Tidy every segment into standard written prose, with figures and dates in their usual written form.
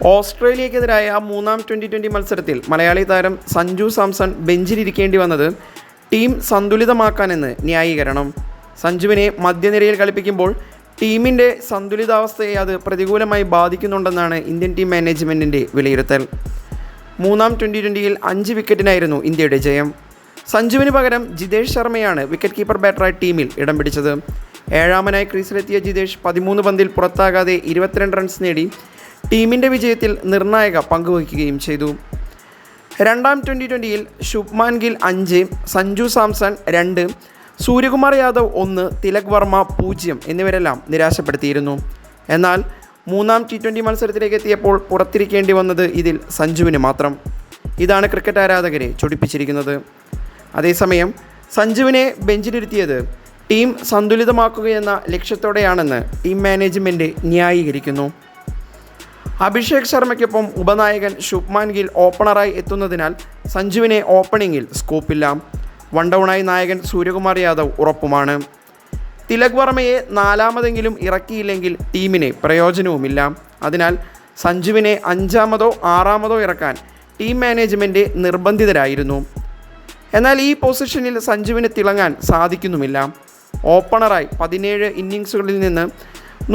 ഓസ്ട്രേലിയക്കെതിരായ മൂന്നാം ട്വൻ്റി മത്സരത്തിൽ മലയാളി താരം സഞ്ജു സാംസൺ ബെഞ്ചിലിരിക്കേണ്ടി വന്നത് ടീം സന്തുലിതമാക്കാനെന്ന് ന്യായീകരണം. സഞ്ജുവിനെ മധ്യനിരയിൽ കളിപ്പിക്കുമ്പോൾ ടീമിൻ്റെ സന്തുലിതാവസ്ഥയെ അത് പ്രതികൂലമായി ബാധിക്കുന്നുണ്ടെന്നാണ് ഇന്ത്യൻ ടീം മാനേജ്മെൻറ്റിൻ്റെ വിലയിരുത്തൽ. മൂന്നാം ട്വൻ്റിയിൽ 5 വിക്കറ്റിനായിരുന്നു ഇന്ത്യയുടെ ജയം. സഞ്ജുവിന് പകരം ജിതേഷ് ശർമ്മയാണ് വിക്കറ്റ് കീപ്പർ ബാറ്ററായി ടീമിൽ ഇടം പിടിച്ചത്. ഏഴാമനായി ക്രീസിലെത്തിയ ജിതേഷ് 13 പന്തിൽ പുറത്താകാതെ 22 റൺസ് നേടി ടീമിൻ്റെ വിജയത്തിൽ നിർണായക പങ്കുവഹിക്കുകയും ചെയ്തു. രണ്ടാം ട്വൻ്റിയിൽ ശുഭ്മാൻ ഗിൽ 5, സഞ്ജു സാംസൺ 2, സൂര്യകുമാർ യാദവ് 1, തിലക് വർമ്മ 0 എന്നിവരെല്ലാം നിരാശപ്പെടുത്തിയിരുന്നു. എന്നാൽ മൂന്നാം T20 മത്സരത്തിലേക്ക് എത്തിയപ്പോൾ പുറത്തിരിക്കേണ്ടി വന്നത് ഇതിൽ സഞ്ജുവിന് മാത്രം. ഇതാണ് ക്രിക്കറ്റ് ആരാധകരെ ചൊടിപ്പിച്ചിരിക്കുന്നത്. അതേസമയം സഞ്ജുവിനെ ബെഞ്ചിലിരുത്തിയത് ടീം സന്തുലിതമാക്കുകയെന്ന ലക്ഷ്യത്തോടെയാണെന്ന് ടീം മാനേജ്മെൻറ്റ് ന്യായീകരിക്കുന്നു. അഭിഷേക് ശർമ്മയ്ക്കൊപ്പം ഉപനായകൻ ശുഭ്മാൻ ഗിൽ ഓപ്പണറായി എത്തുന്നതിനാൽ സഞ്ജുവിനെ ഓപ്പണിങ്ങിൽ സ്കോപ്പില്ല. വൺ ഡൗണായി നായകൻ സൂര്യകുമാർ യാദവ് ഉറപ്പുമാണ്. തിലക് വർമ്മയെ 4-മതെങ്കിലും ഇറക്കിയില്ലെങ്കിൽ ടീമിന് പ്രയോജനവുമില്ല. അതിനാൽ സഞ്ജുവിനെ 5-മതോ 6-മതോ ഇറക്കാൻ ടീം മാനേജ്മെൻറ്റ് നിർബന്ധിതരായിരുന്നു. എന്നാൽ ഈ പൊസിഷനിൽ സഞ്ജുവിന് തിളങ്ങാൻ സാധിക്കുന്നുമില്ല. ഓപ്പണറായി 17 ഇന്നിങ്സുകളിൽ നിന്ന്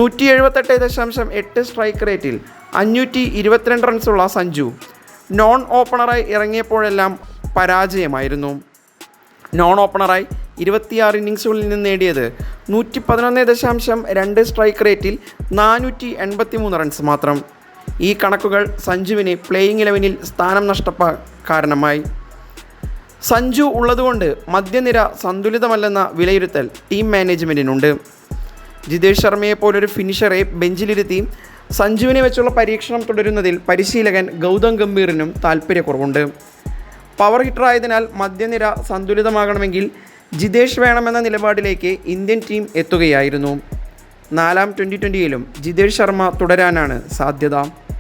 178.8 സ്ട്രൈക്ക് റേറ്റിൽ 522 റൺസുള്ള സഞ്ജു നോൺ ഓപ്പണറായി ഇറങ്ങിയപ്പോഴെല്ലാം പരാജയമായിരുന്നു. നോൺ ഓപ്പണറായി 26 ഇന്നിങ്സുകളിൽ നിന്ന് നേടിയത് 111.2 സ്ട്രൈക്ക് റേറ്റിൽ 483 റൺസ് മാത്രം. ഈ കണക്കുകൾ സഞ്ജുവിന് പ്ലേയിങ് 11-ൽ സ്ഥാനം കാരണമായി. സഞ്ജു ഉള്ളതുകൊണ്ട് മധ്യനിര സന്തുലിതമല്ലെന്ന വിലയിരുത്തൽ ടീം മാനേജ്മെൻറ്റിനുണ്ട്. ജിതേഷ് ശർമ്മയെപ്പോലൊരു ഫിനിഷറെ ബെഞ്ചിലിരുത്തി സഞ്ജുവിനെ വെച്ചുള്ള പരീക്ഷണം തുടരുന്നതിൽ പരിശീലകൻ ഗൗതം ഗംഭീറിനും താൽപ്പര്യക്കുറവുണ്ട്. പവർ ഹിറ്ററായതിനാൽ മധ്യനിര സന്തുലിതമാകണമെങ്കിൽ ജിതേഷ് വേണമെന്ന നിലപാടിലേക്ക് ഇന്ത്യൻ ടീം എത്തുകയായിരുന്നു. നാലാം ട്വൻ്റിയിലും ജിതേഷ് ശർമ്മ തുടരാനാണ് സാധ്യത.